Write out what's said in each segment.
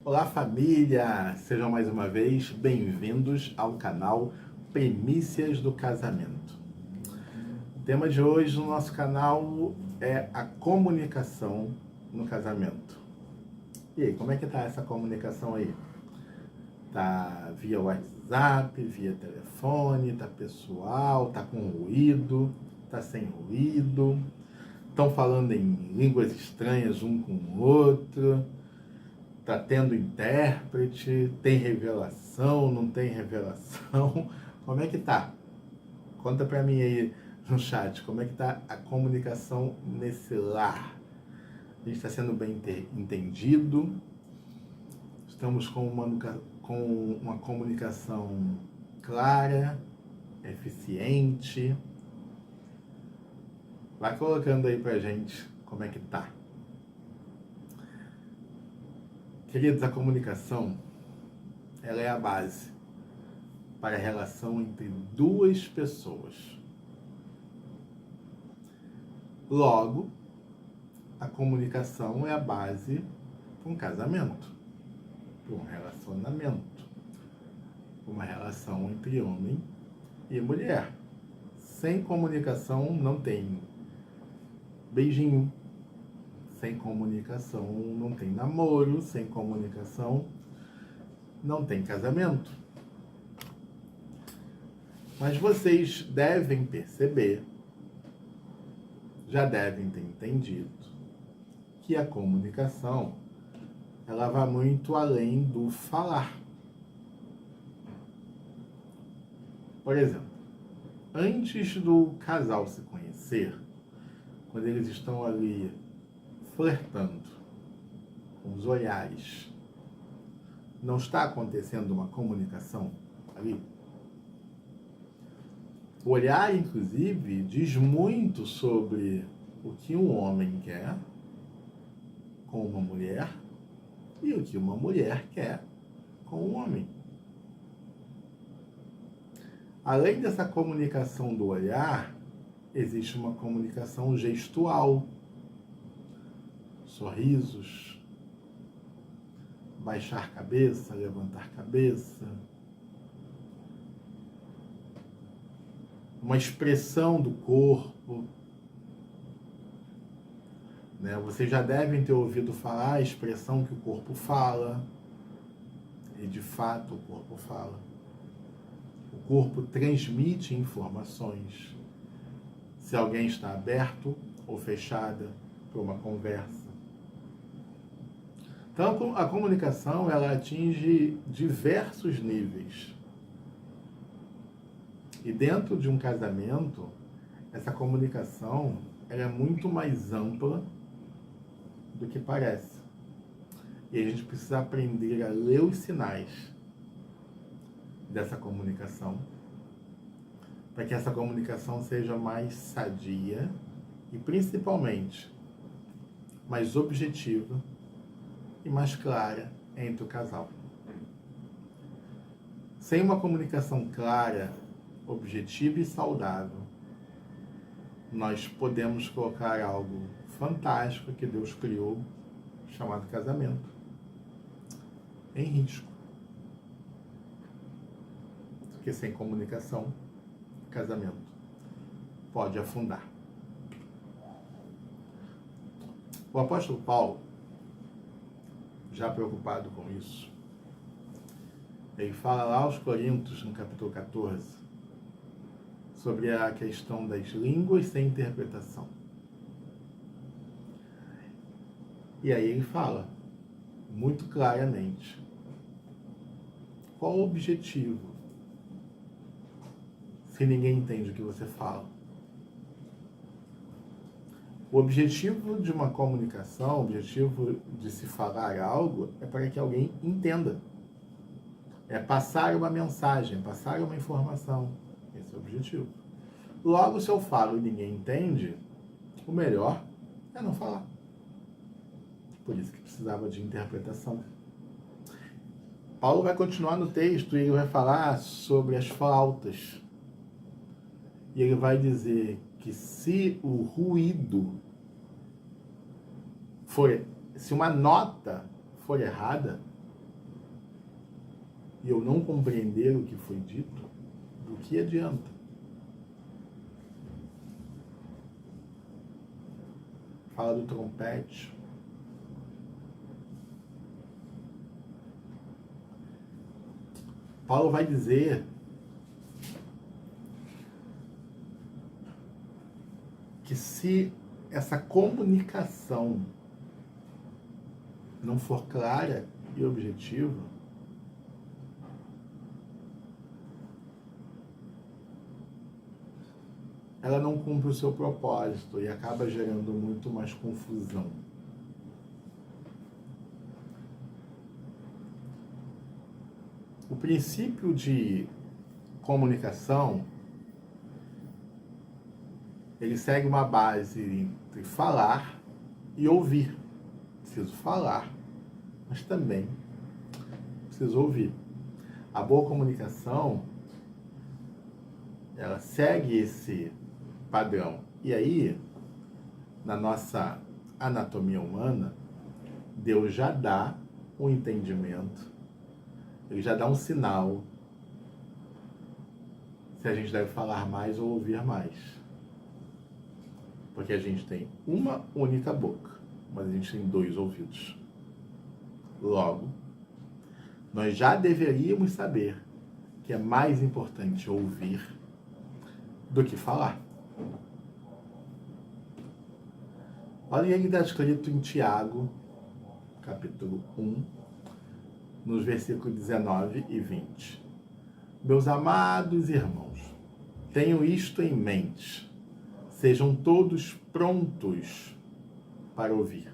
Olá família, sejam mais uma vez bem-vindos ao canal Primícias do Casamento. O tema de hoje no nosso canal é a comunicação no casamento. E aí, como é que tá essa comunicação aí? Tá via WhatsApp, via telefone, tá pessoal, tá com ruído, tá sem ruído, estão falando em línguas estranhas um com o outro? Tá tendo intérprete, tem revelação, não tem revelação? Como é que tá? Conta pra mim aí no chat, como é que tá a comunicação nesse lar? A gente está sendo bem entendido? Estamos com uma comunicação clara, eficiente? Vai colocando aí pra gente como é que tá. Queridos, a comunicação, ela é a base para a relação entre duas pessoas. Logo, a comunicação é a base para um casamento, para um relacionamento, para uma relação entre homem e mulher. Sem comunicação não tem beijinho, sem comunicação não tem namoro, sem comunicação não tem casamento. Mas vocês devem perceber, já devem ter entendido, que a comunicação, ela vai muito além do falar. Por exemplo, antes do casal se conhecer, quando eles estão ali flertando, com os olhares, não está acontecendo uma comunicação ali? O olhar, inclusive, diz muito sobre o que um homem quer com uma mulher e o que uma mulher quer com um homem. Além dessa comunicação do olhar, existe uma comunicação gestual. Sorrisos, baixar cabeça, levantar cabeça, uma expressão do corpo, né? Vocês já devem ter ouvido falar a expressão que o corpo fala, e de fato o corpo fala. O corpo transmite informações. Se alguém está aberto ou fechada para uma conversa. Então, a comunicação, ela atinge diversos níveis. E dentro de um casamento, essa comunicação, ela é muito mais ampla do que parece. E a gente precisa aprender a ler os sinais dessa comunicação, para que essa comunicação seja mais sadia e, principalmente, mais objetiva e mais clara entre o casal. Sem uma comunicação clara, objetiva e saudável, nós podemos colocar algo fantástico que Deus criou, chamado casamento, em risco. Porque sem comunicação, casamento pode afundar. O apóstolo Paulo, já preocupado com isso, ele fala lá aos Coríntios, no capítulo 14, sobre a questão das línguas sem interpretação. E aí ele fala, muito claramente, qual o objetivo se ninguém entende o que você fala? O objetivo de uma comunicação, o objetivo de se falar algo, é para que alguém entenda. É passar uma mensagem, passar uma informação. Esse é o objetivo. Logo, se eu falo e ninguém entende, o melhor é não falar. Por isso que precisava de interpretação. Paulo vai continuar no texto e ele vai falar sobre as flautas. E ele vai dizer que se o ruído se uma nota for errada, e eu não compreender o que foi dito, do que adianta? Fala do trompete. Paulo vai dizer que se essa comunicação não for clara e objetiva, ela não cumpre o seu propósito e acaba gerando muito mais confusão. O princípio de comunicação, ele segue uma base entre falar e ouvir. Preciso falar, mas também preciso ouvir. A boa comunicação, ela segue esse padrão. E aí, na nossa anatomia humana, Deus já dá um entendimento, ele já dá um sinal se a gente deve falar mais ou ouvir mais. Porque a gente tem uma única boca, mas a gente tem 2 ouvidos. Logo, nós já deveríamos saber que é mais importante ouvir do que falar. Olha aí que está escrito em Tiago, capítulo 1, nos versículos 19 e 20. Meus amados irmãos, tenham isto em mente. Sejam todos prontos para ouvir.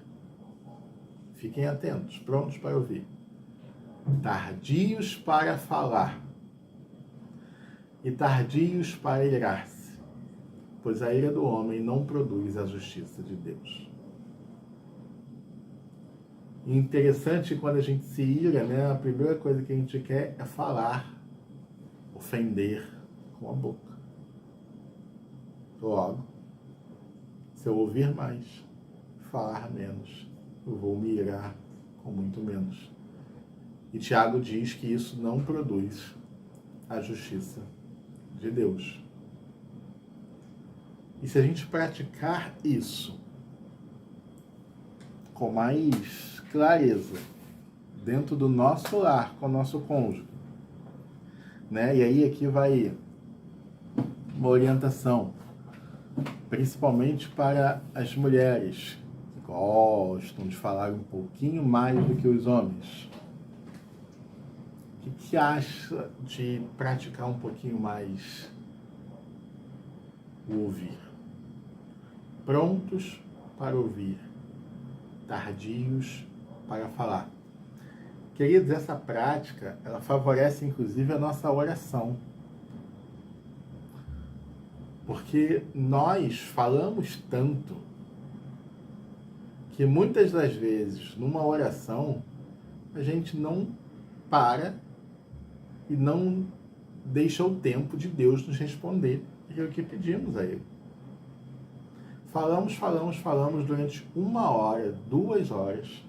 Fiquem atentos, prontos para ouvir. Tardios para falar e tardios para irar-se, pois a ira do homem não produz a justiça de Deus. E interessante quando a gente se ira, né? A primeira coisa que a gente quer é falar, ofender com a boca. Logo, se eu ouvir mais, falar menos, eu vou me irar com muito menos. E Tiago diz que isso não produz a justiça de Deus. E se a gente praticar isso com mais clareza dentro do nosso lar, com o nosso cônjuge, né? E aí aqui vai uma orientação, principalmente para as mulheres que gostam de falar um pouquinho mais do que os homens. O que acha de praticar um pouquinho mais o ouvir? Prontos para ouvir, tardios para falar. Queridos, essa prática, ela favorece inclusive a nossa oração. Porque nós falamos tanto que muitas das vezes, numa oração, a gente não para e não deixa o tempo de Deus nos responder aquilo que pedimos a Ele. Falamos durante 1 hora, 2 horas.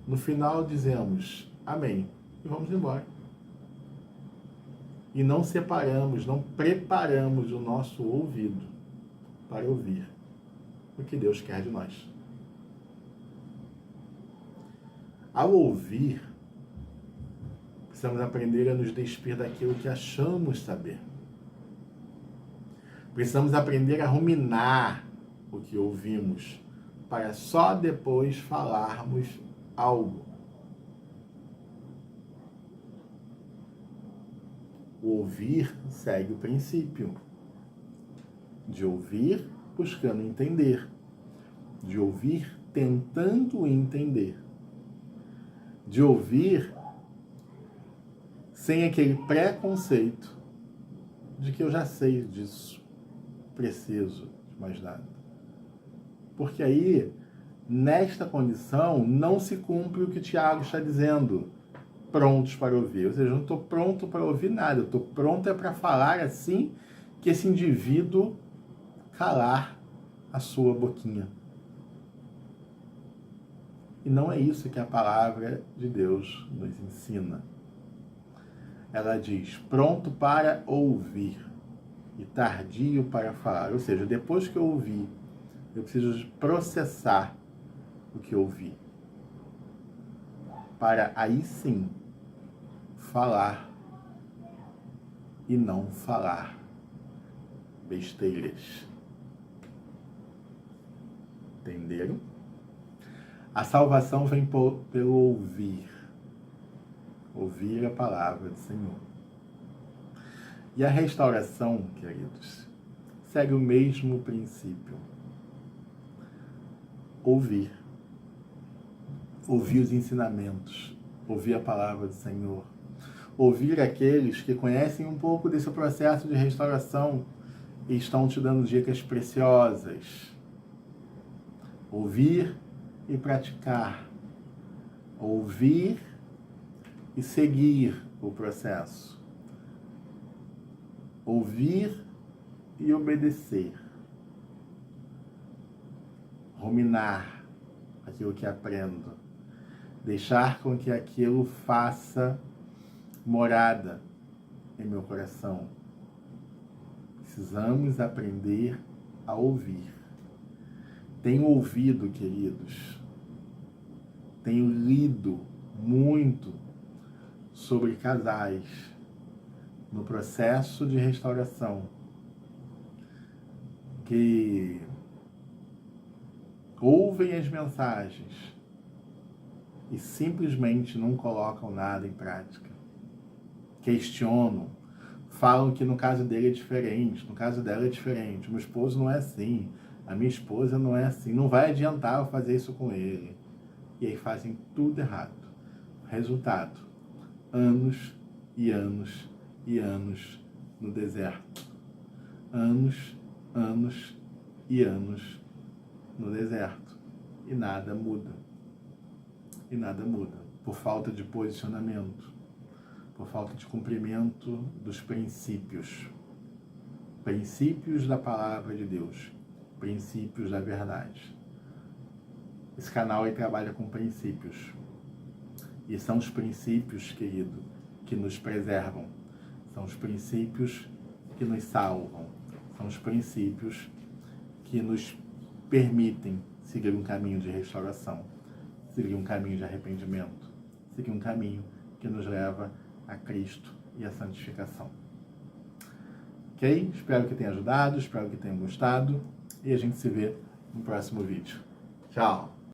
No final dizemos amém e vamos embora. E não separamos, não preparamos o nosso ouvido para ouvir o que Deus quer de nós. Ao ouvir, precisamos aprender a nos despir daquilo que achamos saber. Precisamos aprender a ruminar o que ouvimos, para só depois falarmos algo. O ouvir segue o princípio de ouvir buscando entender, de ouvir tentando entender, de ouvir sem aquele preconceito de que eu já sei disso, preciso de mais nada. Porque aí, nesta condição, não se cumpre o que Tiago está dizendo, prontos para ouvir. Ou seja, eu não estou pronto para ouvir nada, eu estou pronto para falar assim que esse indivíduo calar a sua boquinha. E não é isso que a palavra de Deus nos ensina. ela diz pronto para ouvir e tardio para falar. Ou seja, depois que eu ouvi, eu preciso processar o que eu ouvi, para aí sim falar e não falar besteiras. Entenderam? A salvação vem pelo ouvir. Ouvir a palavra do Senhor. E a restauração, queridos, segue o mesmo princípio. Ouvir. Ouvir os ensinamentos. Ouvir a palavra do Senhor. Ouvir aqueles que conhecem um pouco desse processo de restauração e estão te dando dicas preciosas. Ouvir e praticar. Ouvir e seguir o processo. Ouvir e obedecer. Ruminar aquilo que aprendo. Deixar com que aquilo faça morada em meu coração. Precisamos aprender a ouvir. Tenho ouvido, queridos, tenho lido muito sobre casais no processo de restauração que ouvem as mensagens e simplesmente não colocam nada em prática. Questionam, falam que no caso dele é diferente, no caso dela é diferente, o meu esposo não é assim, a minha esposa não é assim, não vai adiantar eu fazer isso com ele. E aí fazem tudo errado. Resultado, anos e anos e anos no deserto. Anos, anos e anos no deserto. E nada muda. E nada muda. Por falta de posicionamento. Por falta de cumprimento dos princípios. Princípios da palavra de Deus. Princípios da verdade. Esse canal aí trabalha com princípios. E são os princípios, querido, que nos preservam. São os princípios que nos salvam. São os princípios que nos permitem seguir um caminho de restauração, seguir um caminho de arrependimento, seguir um caminho que nos leva a Cristo e a santificação. Ok? Espero que tenha ajudado, espero que tenha gostado e a gente se vê no próximo vídeo. Tchau!